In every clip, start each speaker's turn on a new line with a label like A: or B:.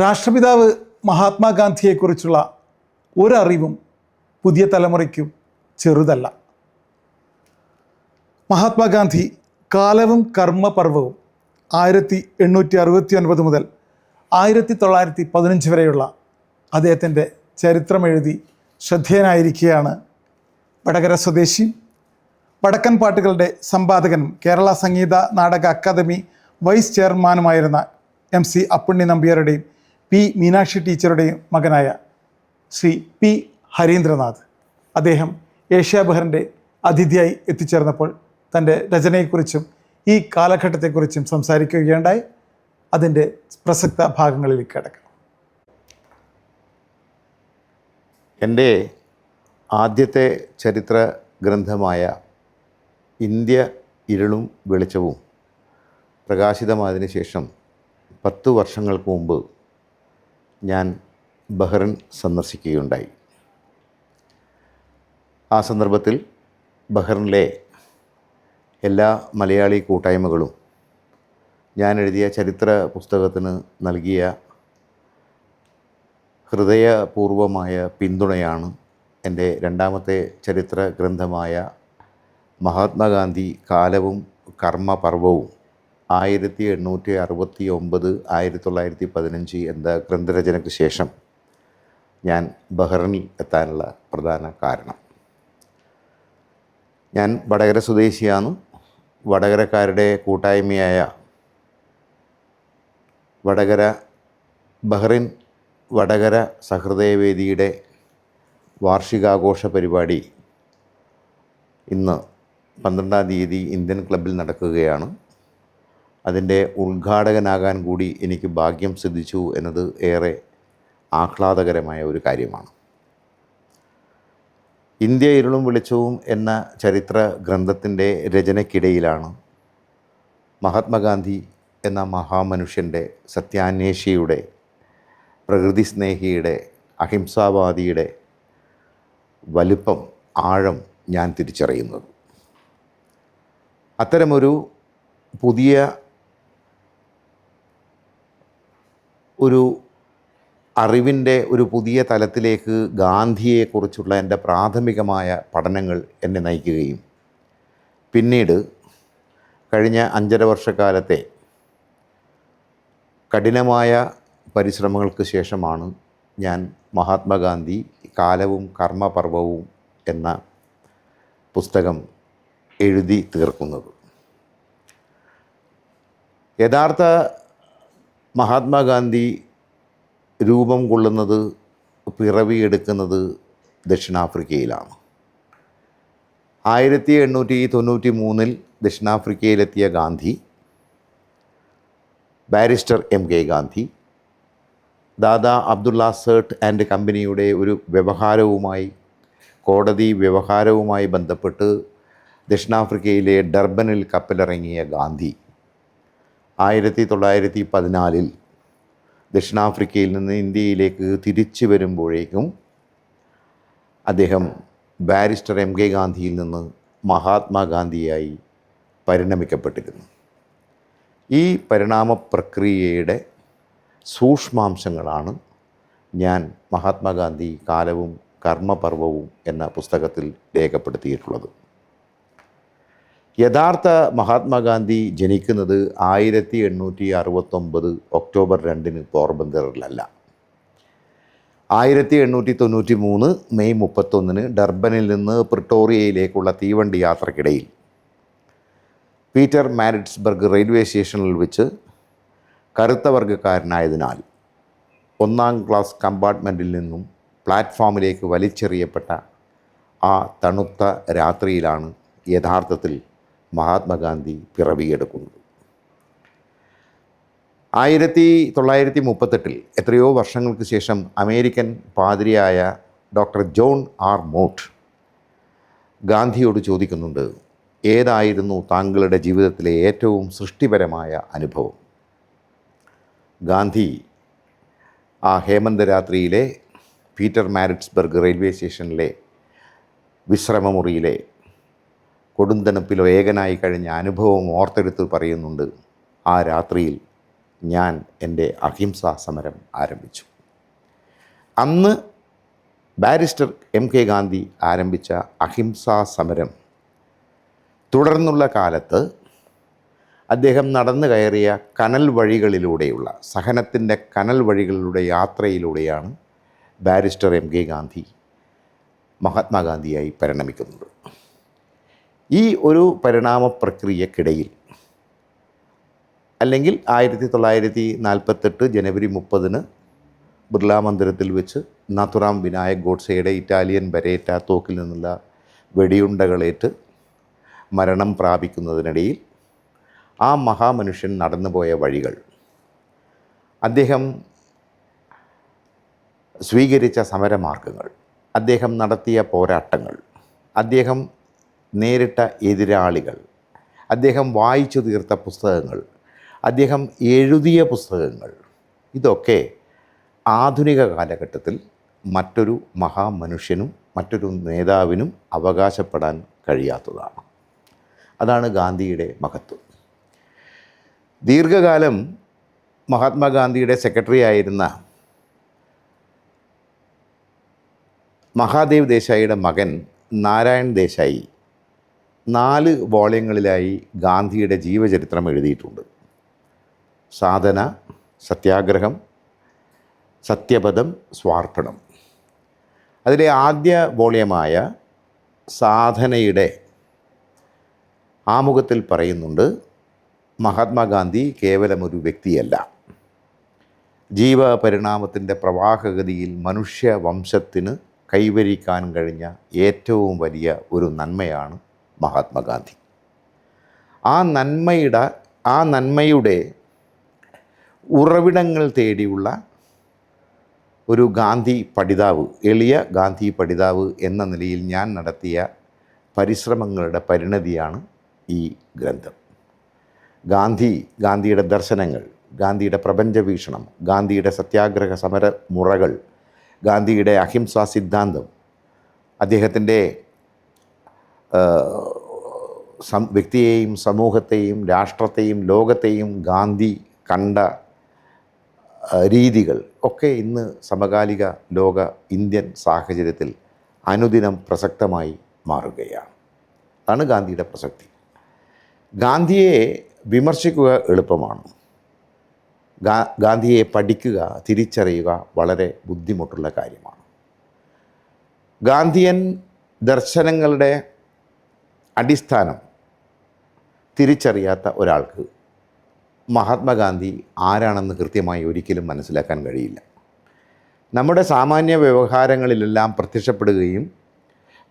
A: രാഷ്ട്രപിതാവ് മഹാത്മാഗാന്ധിയെക്കുറിച്ചുള്ള ഒരറിവും പുതിയ തലമുറയ്ക്കും ചെറുതല്ല. മഹാത്മാഗാന്ധി കാലവും കർമ്മപർവവും 1869 മുതൽ 1915 വരെയുള്ള അദ്ദേഹത്തിൻ്റെ ചരിത്രമെഴുതി ശ്രദ്ധേയനായിരിക്കുകയാണ്. വടകര സ്വദേശി, വടക്കൻ പാട്ടുകളുടെ സമ്പാദകനും കേരള സംഗീത നാടക അക്കാദമി വൈസ് ചെയർമാനുമായിരുന്ന MC അപ്പുണ്ണി നമ്പ്യാരുടെയും P മീനാക്ഷി ടീച്ചറുടെയും മകനായ ശ്രീ P ഹരീന്ദ്രനാഥ്. അദ്ദേഹം ഏഷ്യാബഹറിൻ്റെ അതിഥിയായി എത്തിച്ചേർന്നപ്പോൾ തൻ്റെ രചനയെക്കുറിച്ചും ഈ കാലഘട്ടത്തെക്കുറിച്ചും സംസാരിക്കുകയുണ്ടായി. അതിൻ്റെ പ്രസക്ത ഭാഗങ്ങളിലേക്ക് കിടക്കാം.
B: എൻ്റെ ആദ്യത്തെ ചരിത്ര ഗ്രന്ഥമായ ഇന്ത്യ ഇരുളും വെളിച്ചവും പ്രകാശിതമായതിനു ശേഷം 10 വർഷങ്ങൾക്ക് മുമ്പ് ഞാൻ ബഹ്റിൻ സന്ദർശിക്കുകയുണ്ടായി. ആ സന്ദർഭത്തിൽ ബഹ്റിനിലെ എല്ലാ മലയാളി കൂട്ടായ്മകളും ഞാൻ എഴുതിയ ചരിത്ര പുസ്തകത്തിന് നൽകിയ ഹൃദയപൂർവമായ പിന്തുണയാണ് എൻ്റെ രണ്ടാമത്തെ ചരിത്ര ഗ്രന്ഥമായ മഹാത്മാഗാന്ധി കാലവും കർമ്മപർവവും 1869 1915 എന്ന ഗ്രന്ഥരചനയ്ക്ക് ശേഷം ഞാൻ ബഹ്റിനിൽ എത്താനുള്ള പ്രധാന കാരണം. ഞാൻ വടകര സ്വദേശിയാണ്. വടകരക്കാരുടെ കൂട്ടായ്മയായ ബഹ്റിൻ വടകര സഹൃദയവേദിയുടെ വാർഷികാഘോഷ പരിപാടി ഇന്ന് 12-ാം തീയതി ഇന്ത്യൻ ക്ലബ്ബിൽ നടക്കുകയാണ്. അതിൻ്റെ ഉദ്ഘാടകനാകാൻ കൂടി എനിക്ക് ഭാഗ്യം സിദ്ധിച്ചു എന്നത് ഏറെ ആഹ്ലാദകരമായ ഒരു കാര്യമാണ്. ഇന്ത്യ ഇരുളും വെളിച്ചവും എന്ന ചരിത്ര ഗ്രന്ഥത്തിൻ്റെ രചനയ്ക്കിടയിലാണ് മഹാത്മാഗാന്ധി എന്ന മഹാമനുഷ്യൻ്റെ, സത്യാന്വേഷിയുടെ, പ്രകൃതി സ്നേഹിയുടെ, അഹിംസാവാദിയുടെ വലുപ്പം, ആഴം ഞാൻ തിരിച്ചറിയുന്നത്. അത്തരമൊരു പുതിയ അറിവിൻ്റെ ഒരു പുതിയ തലത്തിലേക്ക് ഗാന്ധിയെക്കുറിച്ചുള്ള എൻ്റെ പ്രാഥമികമായ പഠനങ്ങൾ എന്നെ നയിക്കുകയും പിന്നീട് കഴിഞ്ഞ 5.5 വർഷക്കാലത്തെ കഠിനമായ പരിശ്രമങ്ങൾക്ക് ശേഷമാണ് ഞാൻ മഹാത്മാഗാന്ധി കാലവും കർമ്മപർവവും എന്ന പുസ്തകം എഴുതി തീർക്കുന്നത്. യഥാർത്ഥ മഹാത്മാഗാന്ധി രൂപം കൊള്ളുന്നത്, പിറവിയെടുക്കുന്നത് ദക്ഷിണാഫ്രിക്കയിലാണ്. 1893 ദക്ഷിണാഫ്രിക്കയിലെത്തിയ Gandhi, barrister MK Gandhi, Dada Abdullah Sheth and കമ്പനിയുടെ ഒരു കോടതി വ്യവഹാരവുമായി ബന്ധപ്പെട്ട് ദക്ഷിണാഫ്രിക്കയിലെ ഡർബനിൽ കപ്പലിറങ്ങിയ ഗാന്ധി 1914 ദക്ഷിണാഫ്രിക്കയിൽ നിന്ന് ഇന്ത്യയിലേക്ക് തിരിച്ചു വരുമ്പോഴേക്കും അദ്ദേഹം ബാരിസ്റ്റർ MK ഗാന്ധിയിൽ നിന്ന് മഹാത്മാഗാന്ധിയായി പരിണമിക്കപ്പെട്ടിരുന്നു. ഈ പരിണാമ പ്രക്രിയയുടെ സൂക്ഷ്മാംശങ്ങളാണ് ഞാൻ മഹാത്മാഗാന്ധി കാലവും കർമ്മപർവവും എന്ന പുസ്തകത്തിൽ രേഖപ്പെടുത്തിയിട്ടുള്ളത്. യഥാർത്ഥ മഹാത്മാഗാന്ധി ജനിക്കുന്നത് 1869 ഒക്ടോബർ 2 പോർബന്തറിലല്ല. 1893 മെയ് 31 ഡർബനിൽ നിന്ന് പ്രിട്ടോറിയയിലേക്കുള്ള തീവണ്ടി യാത്രക്കിടയിൽ പീറ്റർ മാരിറ്റ്സ്ബർഗ് റെയിൽവേ സ്റ്റേഷനിൽ വെച്ച് കറുത്ത വർഗ്ഗക്കാരനായതിനാൽ 1-ാം ക്ലാസ് കമ്പാർട്ട്മെൻറ്റിൽ നിന്നും പ്ലാറ്റ്ഫോമിലേക്ക് വലിച്ചെറിയപ്പെട്ട ആ തണുത്ത രാത്രിയിലാണ് യഥാർത്ഥത്തിൽ മഹാത്മാഗാന്ധി പിറവിയെടുക്കുന്നത്. 1938 എത്രയോ വർഷങ്ങൾക്ക് ശേഷം അമേരിക്കൻ പാതിരിയായ ഡോക്ടർ ജോൺ ആർ മോട്ട് ഗാന്ധിയോട് ചോദിക്കുന്നുണ്ട്, ഏതായിരുന്നു താങ്കളുടെ ജീവിതത്തിലെ ഏറ്റവും സൃഷ്ടിപരമായ അനുഭവം? ഗാന്ധി ആ ഹേമന്തരാത്രിയിലെ പീറ്റർ മാരിറ്റ്സ്ബർഗ് റെയിൽവേ സ്റ്റേഷനിലെ വിശ്രമമുറിയിലെ കൊടുന്തണുപ്പിലോ ഏകനായി കഴിഞ്ഞ അനുഭവം ഓർത്തെടുത്ത് പറയുന്നുണ്ട്, ആ രാത്രിയിൽ ഞാൻ എൻ്റെ അഹിംസാ സമരം ആരംഭിച്ചു. അന്ന് ബാരിസ്റ്റർ MK ഗാന്ധി ആരംഭിച്ച അഹിംസാ സമരം തുടർന്നുള്ള കാലത്ത് അദ്ദേഹം നടന്നു കയറിയ കനൽ വഴികളിലൂടെയുള്ള സഹനത്തിൻ്റെ കനൽ വഴികളിലൂടെ യാത്രയിലൂടെയാണ് ബാരിസ്റ്റർ MK ഗാന്ധി മഹാത്മാഗാന്ധിയായി പരിണമിക്കുന്നത്. ഈ ഒരു പരിണാമ പ്രക്രിയക്കിടയിൽ, അല്ലെങ്കിൽ 1948 ജനുവരി 30 ബിർള മന്ദിരത്തിൽ വെച്ച് നാഥുറാം വിനായക് ഗോഡ്സെയുടെ ഇറ്റാലിയൻ ബരേറ്റ തോക്കിൽ നിന്നുള്ള വെടിയുണ്ടകളേറ്റ് മരണം പ്രാപിക്കുന്നതിനിടയിൽ ആ മഹാമനുഷ്യൻ നടന്നുപോയ വഴികൾ, അദ്ദേഹം സ്വീകരിച്ച സമരമാർഗങ്ങൾ, അദ്ദേഹം നടത്തിയ പോരാട്ടങ്ങൾ, അദ്ദേഹം നേരിട്ട എതിരാളികൾ, അദ്ദേഹം വായിച്ചു തീർത്ത പുസ്തകങ്ങൾ, അദ്ദേഹം എഴുതിയ പുസ്തകങ്ങൾ, ഇതൊക്കെ ആധുനിക കാലഘട്ടത്തിൽ മറ്റൊരു മഹാമനുഷ്യനും മറ്റൊരു നേതാവിനും അവകാശപ്പെടാൻ കഴിയാത്തതാണ്. അതാണ് ഗാന്ധിയുടെ മഹത്വം. ദീർഘകാലം മഹാത്മാഗാന്ധിയുടെ സെക്രട്ടറി ആയിരുന്ന മഹാദേവ് ദേശായിയുടെ മകൻ നാരായൺ ദേശായി 4 വോള്യങ്ങളിലായി ഗാന്ധിയുടെ ജീവചരിത്രം എഴുതിയിട്ടുണ്ട്. സാധന, സത്യാഗ്രഹം, സത്യപഥം, സ്വാർപ്പണം. അതിലെ ആദ്യ വോള്യമായ സാധനയുടെ ആമുഖത്തിൽ പറയുന്നുണ്ട്, മഹാത്മാഗാന്ധി കേവലമൊരു വ്യക്തിയല്ല, ജീവപരിണാമത്തിൻ്റെ പ്രവാഹഗതിയിൽ മനുഷ്യവംശത്തിന് കൈവരിക്കാൻ കഴിഞ്ഞ ഏറ്റവും വലിയ ഒരു നന്മയാണ് മഹാത്മാഗാന്ധി. ആ നന്മയുടെ ഉറവിടങ്ങൾ തേടിയുള്ള ഒരു ഗാന്ധി പഠിതാവ്, എളിയ ഗാന്ധി പഠിതാവ് എന്ന നിലയിൽ ഞാൻ നടത്തിയ പരിശ്രമങ്ങളുടെ പരിണതിയാണ് ഈ ഗ്രന്ഥം. ഗാന്ധിയുടെ ദർശനങ്ങൾ, ഗാന്ധിയുടെ പ്രപഞ്ചവീക്ഷണം, ഗാന്ധിയുടെ സത്യാഗ്രഹ സമര മുറകൾ, ഗാന്ധിയുടെ അഹിംസാ സിദ്ധാന്തം, അദ്ദേഹത്തിൻ്റെ വ്യക്തിയെയും സമൂഹത്തെയും രാഷ്ട്രത്തെയും ലോകത്തെയും ഗാന്ധി കണ്ട രീതികൾ ഒക്കെ ഇന്ന് സമകാലിക ലോക ഇന്ത്യൻ സാഹചര്യത്തിൽ അനുദിനം പ്രസക്തമായി മാറുകയാണ്. അതാണ് ഗാന്ധിയുടെ പ്രസക്തി. ഗാന്ധിയെ വിമർശിക്കുക എളുപ്പമാണ്, ഗാന്ധിയെ പഠിക്കുക, തിരിച്ചറിയുക വളരെ ബുദ്ധിമുട്ടുള്ള കാര്യമാണ്. ഗാന്ധിയൻ ദർശനങ്ങളുടെ അടിസ്ഥാനം തിരിച്ചറിയാത്ത ഒരാൾക്ക് മഹാത്മാഗാന്ധി ആരാണെന്ന് കൃത്യമായി ഒരിക്കലും മനസ്സിലാക്കാൻ കഴിയില്ല. നമ്മുടെ സാമാന്യ വ്യവഹാരങ്ങളിലെല്ലാം പ്രത്യക്ഷപ്പെടുകയും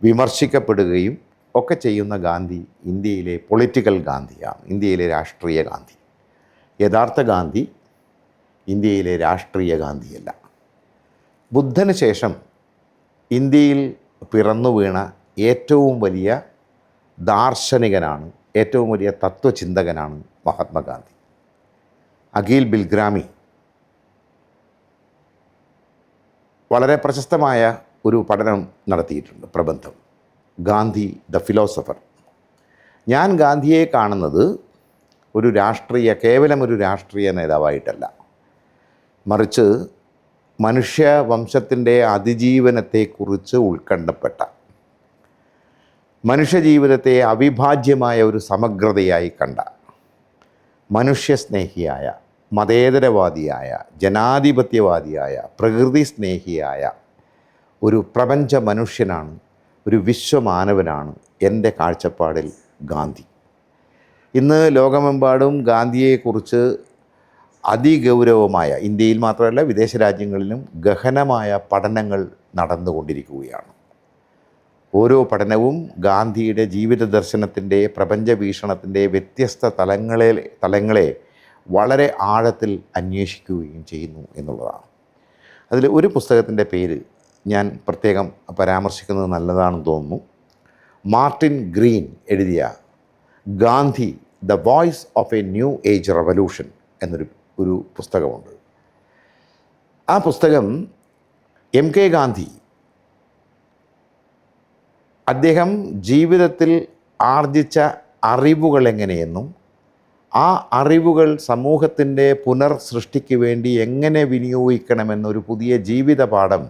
B: വിമർശിക്കപ്പെടുകയും ഒക്കെ ചെയ്യുന്ന ഗാന്ധി ഇന്ത്യയിലെ പൊളിറ്റിക്കൽ ഗാന്ധിയാണ്, ഇന്ത്യയിലെ രാഷ്ട്രീയ ഗാന്ധി. യഥാർത്ഥ ഗാന്ധി ഇന്ത്യയിലെ രാഷ്ട്രീയ ഗാന്ധിയല്ല. ബുദ്ധന് ശേഷം ഇന്ത്യയിൽ പിറന്നു വീണ ഏറ്റവും വലിയ ദാർശനികനാണ്, ഏറ്റവും വലിയ തത്വചിന്തകനാണ് മഹാത്മാഗാന്ധി. അഖിൽ ബിൽഗ്രാമി വളരെ പ്രശസ്തമായ ഒരു പഠനം നടത്തിയിട്ടുണ്ട്, പ്രബന്ധം, ഗാന്ധി ദ ഫിലോസഫർ. ഞാൻ ഗാന്ധിയെ കാണുന്നത് കേവലം ഒരു രാഷ്ട്രീയ നേതാവായിട്ടല്ല, മറിച്ച് മനുഷ്യവംശത്തിൻ്റെ അതിജീവനത്തെക്കുറിച്ച് ഉത്കണ്ഠപ്പെട്ട, മനുഷ്യജീവിതത്തെ അവിഭാജ്യമായ ഒരു സമഗ്രതയായി കണ്ട, മനുഷ്യസ്നേഹിയായ, മതേതരവാദിയായ, ജനാധിപത്യവാദിയായ, പ്രകൃതി സ്നേഹിയായ ഒരു പ്രപഞ്ച മനുഷ്യനാണ്, ഒരു വിശ്വമാനവനാണ് എൻ്റെ കാഴ്ചപ്പാടിൽ ഗാന്ധി. ഇന്ന് ലോകമെമ്പാടും ഗാന്ധിയെക്കുറിച്ച് അതിഗൗരവമായ, ഇന്ത്യയിൽ മാത്രമല്ല വിദേശ രാജ്യങ്ങളിലും ഗഹനമായ പഠനങ്ങൾ നടന്നുകൊണ്ടിരിക്കുകയാണ്. ഓരോ പഠനവും ഗാന്ധിയുടെ ജീവിത ദർശനത്തിൻ്റെ, പ്രപഞ്ച വീക്ഷണത്തിൻ്റെ വ്യത്യസ്ത തലങ്ങളെ വളരെ ആഴത്തിൽ അന്വേഷിക്കുകയും ചെയ്യുന്നു എന്നുള്ളതാണ്. അതിൽ ഒരു പുസ്തകത്തിൻ്റെ പേര് ഞാൻ പ്രത്യേകം പരാമർശിക്കുന്നത് നല്ലതാണെന്ന് തോന്നുന്നു. മാർട്ടിൻ ഗ്രീൻ എഴുതിയ Gandhi the voice of A new age revolution എന്നൊരു പുസ്തകമുണ്ട്. ആ പുസ്തകം MK ഗാന്ധി അദ്ദേഹം ജീവിതത്തിൽ ആർജിച്ച അറിവുകൾ എങ്ങനെയെന്നും ആ അറിവുകൾ സമൂഹത്തിൻ്റെ പുനർസൃഷ്ടിക്ക് വേണ്ടി എങ്ങനെ വിനിയോഗിക്കണമെന്നൊരു പുതിയ ജീവിത പാഠം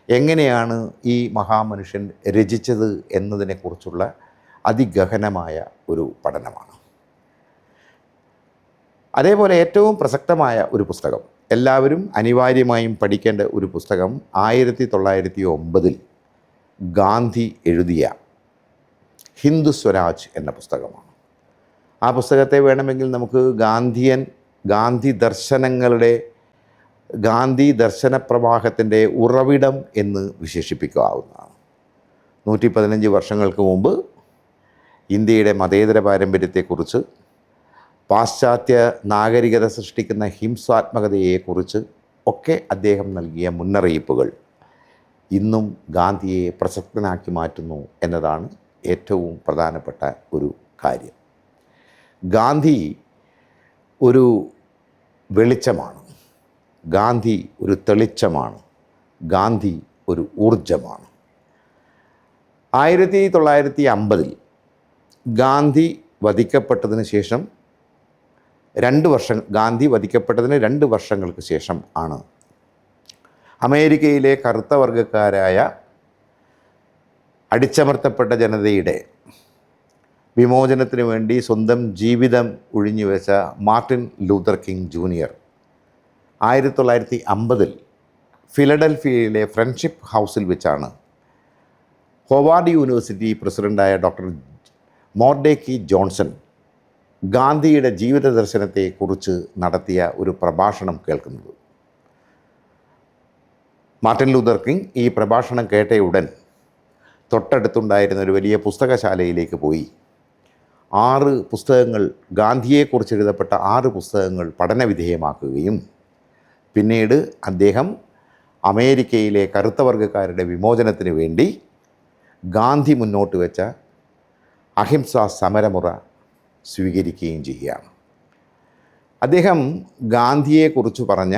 B: എങ്ങനെയാണ് ഈ മഹാമനുഷ്യൻ രചിച്ചത് എന്നതിനെക്കുറിച്ചുള്ള അതിഗഹനമായ ഒരു പഠനമാണ്. അതേപോലെ ഏറ്റവും പ്രസക്തമായ ഒരു പുസ്തകം, എല്ലാവരും അനിവാര്യമായും പഠിക്കേണ്ട ഒരു പുസ്തകം 1909 ഗാന്ധി എഴുതിയ ഹിന്ദു സ്വരാജ് എന്ന പുസ്തകമാണ്. ആ പുസ്തകത്തെ വേണമെങ്കിൽ നമുക്ക് ഗാന്ധി ദർശന പ്രവാഹത്തിൻ്റെ ഉറവിടം എന്ന് വിശേഷിപ്പിക്കാവുന്നതാണ്. 115 വർഷങ്ങൾക്ക് മുമ്പ് ഇന്ത്യയുടെ മതേതര പാരമ്പര്യത്തെക്കുറിച്ച്, പാശ്ചാത്യ നാഗരികത സൃഷ്ടിക്കുന്ന ഹിംസാത്മകതയെക്കുറിച്ച് ഒക്കെ അദ്ദേഹം നൽകിയ മുന്നറിയിപ്പുകൾ ഇന്നും ഗാന്ധിയെ പ്രസക്തനാക്കി മാറ്റുന്നു എന്നതാണ് ഏറ്റവും പ്രധാനപ്പെട്ട ഒരു കാര്യം. ഗാന്ധി ഒരു വെളിച്ചമാണ്, ഗാന്ധി ഒരു തെളിച്ചമാണ്, ഗാന്ധി ഒരു ഊർജമാണ്. 1950 ഗാന്ധി വധിക്കപ്പെട്ടതിന് ശേഷം ഗാന്ധി വധിക്കപ്പെട്ടതിന് 2 വർഷങ്ങൾക്ക് ശേഷം ആണ് അമേരിക്കയിലെ കറുത്ത വർഗ്ഗക്കാരായ അടിച്ചമർത്തപ്പെട്ട ജനതയുടെ വിമോചനത്തിന് വേണ്ടി സ്വന്തം ജീവിതം ഒഴിഞ്ഞുവെച്ച മാർട്ടിൻ ലൂതർ കിങ് ജൂനിയർ 1950 ഫിലഡൽഫിയയിലെ ഫ്രണ്ട്ഷിപ്പ് ഹൗസിൽ വെച്ചാണ് ഹോവാർഡ് യൂണിവേഴ്സിറ്റി പ്രസിഡൻ്റായ ഡോക്ടർ മോർഡേക്കി ജോൺസൺ ഗാന്ധിയുടെ ജീവിത ദർശനത്തെക്കുറിച്ച് നടത്തിയ ഒരു പ്രഭാഷണം കേൾക്കുന്നത്. മാർട്ടിൻ ലൂതർ കിങ് ഈ പ്രഭാഷണം കേട്ടയുടൻ തൊട്ടടുത്തുണ്ടായിരുന്ന ഒരു വലിയ പുസ്തകശാലയിലേക്ക് പോയി 6 പുസ്തകങ്ങൾ, ഗാന്ധിയെക്കുറിച്ച് എഴുതപ്പെട്ട 6 പുസ്തകങ്ങൾ പഠനവിധേയമാക്കുകയും പിന്നീട് അദ്ദേഹം അമേരിക്കയിലെ കറുത്ത വർഗ്ഗക്കാരുടെ വിമോചനത്തിന് വേണ്ടി ഗാന്ധി മുന്നോട്ട് വെച്ച അഹിംസാ സമരമുറ സ്വീകരിക്കുകയും ചെയ്യുകയാണ്. അദ്ദേഹം ഗാന്ധിയെക്കുറിച്ച് പറഞ്ഞ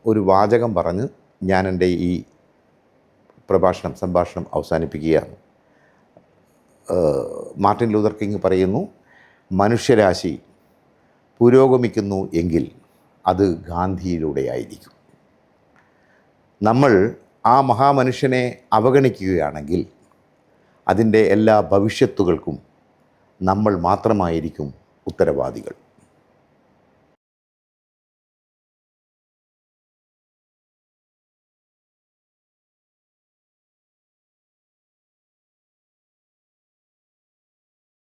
B: ഒരു വാചകം പറഞ്ഞ് ഞാൻ എൻ്റെ ഈ സംഭാഷണം അവസാനിപ്പിക്കുകയാണ്. മാർട്ടിൻ ലൂതർ കിങ് പറയുന്നു, മനുഷ്യരാശി പുരോഗമിക്കുന്നു എങ്കിൽ അത് ഗാന്ധിയിലൂടെയായിരിക്കും. നമ്മൾ ആ മഹാമനുഷ്യനെ അവഗണിക്കുകയാണെങ്കിൽ അതിൻ്റെ എല്ലാ ഭവിഷ്യത്തുകൾക്കും നമ്മൾ മാത്രമായിരിക്കും ഉത്തരവാദികൾ.